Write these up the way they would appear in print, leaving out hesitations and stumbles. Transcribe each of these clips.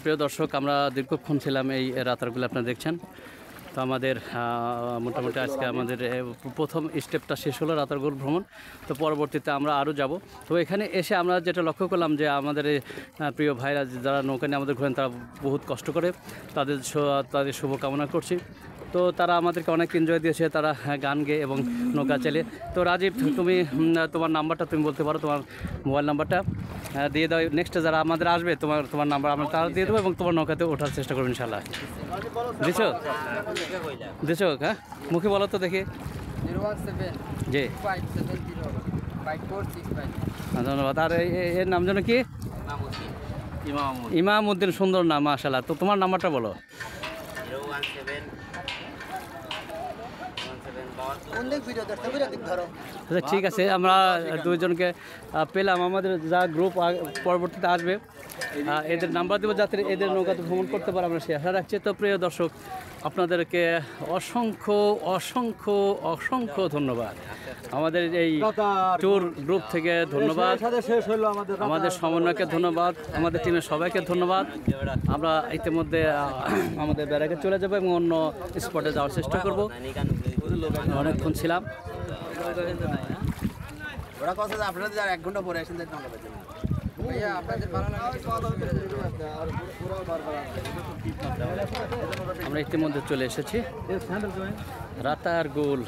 প্রিয় দর্শক, আমরা দীর্ঘক্ষণ ছিলাম এই রাতারগুলো, আপনারা দেখছেন। তো আমাদের মোটামুটি আজকে আমাদের প্রথম স্টেপটা শেষ হলো রাতারগুল ভ্রমণ। তো পরবর্তীতে আমরা আরও যাব। তো এখানে এসে আমরা যেটা লক্ষ্য করলাম যে আমাদের প্রিয় ভাইরা যারা নৌকা নিয়ে আমাদের ঘোরেন তারা বহুত কষ্ট করে, তাদের শুভকামনা করছি। তো তারা আমাদেরকে অনেক এনজয় দিয়েছে, তারা গান গেয়ে এবং নৌকা চালে। তো রাজীব, তুমি তোমার নাম্বারটা তুমি বলতে পারো, তোমার মোবাইল নাম্বারটা দিয়ে দাও। নেক্সটে যারা আমাদের আসবে তোমার নাম্বার আমরা তারা দিয়ে দেবো এবং তোমার নৌকাতে ওঠার চেষ্টা করবো ইনশাল্লাহ। দিছো হ্যাঁ, মুখে বলো তো দেখি। জি, ধন্যবাদ। আর এর নাম যেন কি? ইমাম উদ্দিন, সুন্দর নাম মাশাআল্লাহ। তো তোমার নাম্বারটা বলো। আচ্ছা ঠিক আছে, আমরা দুইজনকে পেলাম। আমাদের যা গ্রুপ পরবর্তীতে আসবে এদের নাম্বার দেবো যাতে এদের নৌকাতে ভ্রমণ করতে পারে, আমরা সে আশা রাখছি। তো প্রিয় দর্শক, আপনাদেরকে অসংখ্য অসংখ্য অসংখ্য ধন্যবাদ। আমাদের এই ট্যুর গ্রুপ থেকে ধন্যবাদ, আমাদের সমন্বয়কে ধন্যবাদ, আমাদের টিমের সবাইকে ধন্যবাদ। আমরা ইতিমধ্যে আমাদের ব্যারাকে চলে যাবো এবং অন্য স্পটে যাওয়ার চেষ্টা করব। অনেকক্ষণ ছিলাম। আমরা ইতিমধ্যে চলে এসেছি রাতারগুল।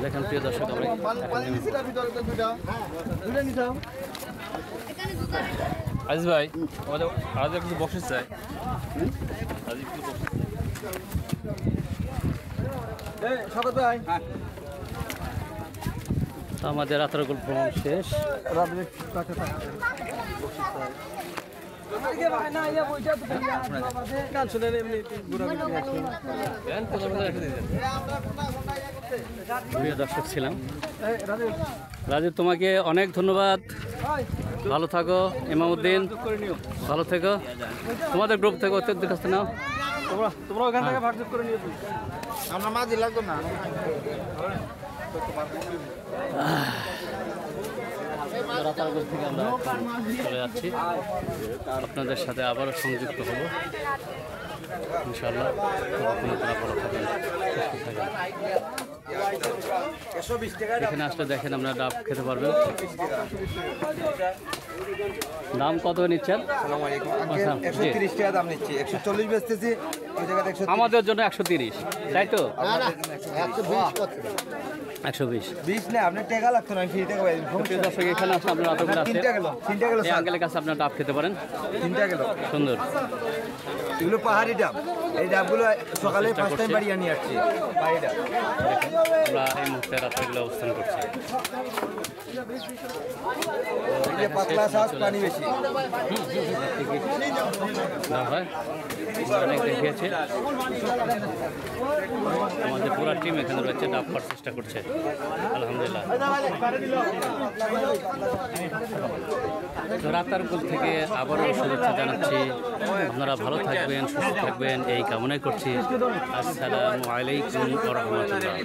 দেখেন প্রিয় দর্শক, আমরা আজিজ ভাই, আমাদের আজ একটু বক্সিস চাই। আমাদের রাতারগুল ভ্রমণ শেষ। প্রিয় দর্শক ছিলাম। রাজীব, তোমাকে অনেক ধন্যবাদ। ভালো থাকো। ইমামউদ্দিন, ভালো থেকো। তোমাদের গ্রুপ থেকে অত্যন্ত কাছে নাও, তোমরা ওখান থেকে ভাগ করে নিয়ে আমরা মাঝে লাগতো না। রাতারগুল থেকে আমরা চলে যাচ্ছি। আপনাদের সাথে আবারও সংযুক্ত হব ইনশাআল্লাহ। ভালো থাকবেন, সুস্থ থাকবেন। এখানে আসলে দেখেন আমরা ডাব খেতে পারবেন। দাম কত নিচ্ছেন? আমাদের জন্য 130, তাই তো? 120 না, আপনার টাকা লাগতো না। দর্শক, এখানে আসলে আপনার আঙ্কেলের কাছে আপনার ডাব খেতে পারেন। 3টা গেল, সুন্দর। এগুলো পাহাড়ি ডাব। এই ডাবগুলো সকালে 5 টাইম বাড়িয়ে নিয়ে আসছি। পাহাড়ি ডাব। আমরা এই মুহূর্তে রাতারগুলে অবস্থান করছি। পাতলা শ্বাস, পানি বেশি। অনেক দেখিয়েছে। আমাদের পুরো টিম এখানে রয়েছে, ডাব খাওয়ার চেষ্টা করছে। আলহামদুলিল্লাহ। রাতারগুল থেকে আবারও শুভেচ্ছা জানাচ্ছি। আপনারা ভালো থাকবেন, সুস্থ থাকবেন এই কামনাই করছি। আসসালামু আলাইকুম ওয়া রাহমাতুল্লাহ।